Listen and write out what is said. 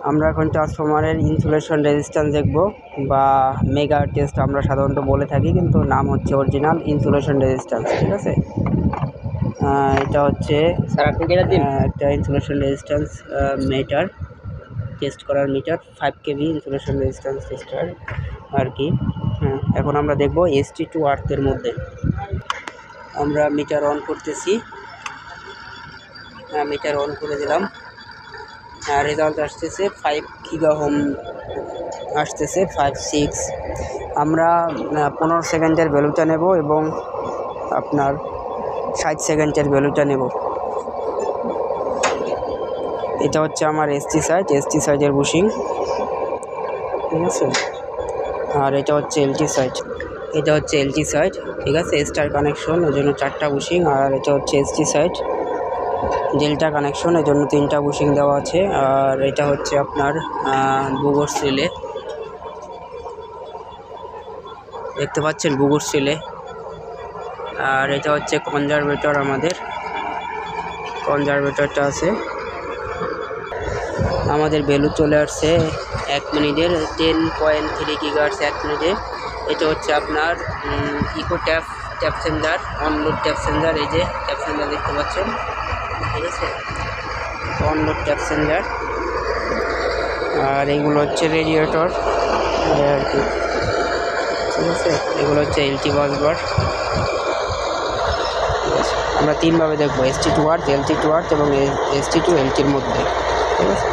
আমরা এখন ট্রান্সফরমারের ইনসুলেশন রেজিস্ট্যান্স দেখব, বা মেগা টেস্ট আমরা সাধারণত বলে থাকি, কিন্তু নাম হচ্ছে অরিজিনাল ইনসুলেশন রেজিস্ট্যান্স। ঠিক আছে, এটা হচ্ছে একটা ইনসুলেশন রেজিস্ট্যান্স মিটার, টেস্ট করার meter, 5 kV insulation resistance tester আর কি। এখন আমরা দেখব ST2 আর্থের মধ্যে। আমরা মিটার অন করতেছি, মিটার অন করে দিলাম। রেজাল্ট আসতেছে 5 গিগা হোম আসতেছে, 5-6। আমরা 15 সেকেন্ডের ভ্যালুটা নেব এবং আপনার 60 সেকেন্ডের ভ্যালুটা নেব। এটা হচ্ছে আমার ST সাইডের বুশিং, ঠিক আছে। আর এটা হচ্ছে LT সাইড, ঠিক আছে। স্টার কানেকশন, ওই জন্য 4টা বুশিং। আর এটা হচ্ছে ST সাইড, ডেল্টা কানেকশন, এই জন্য 3টা বুশিং দেওয়া আছে। আর এটা হচ্ছে আপনার বুগোস রিলে, দেখতে পাচ্ছেন বুগোস রিলে। আর এটা হচ্ছে কনজারভেটর, আমাদের কনজারভেটরটা আছে। আমাদের ভ্যালু চলে আসছে 1 মিনিটের 10.3 গিগাহার্টজ 1 মিনিটে। এটা হচ্ছে আপনার eco tap sensor, onload tap sensor. এই যে ট্যাপ সেন্সার দেখতে পাচ্ছেন, ঠিক আছে, অনলোড ট্যাপ সেন্সার। আর এইগুলো হচ্ছে রেডিয়েটর আর কি, ঠিক আছে। এগুলো হচ্ছে LT বাসবার। আমরা 3ভাবে দেখবো, ST2 আর্থ, LT2 আর্থ এবং ST2 LTর মধ্যে, ঠিক আছে।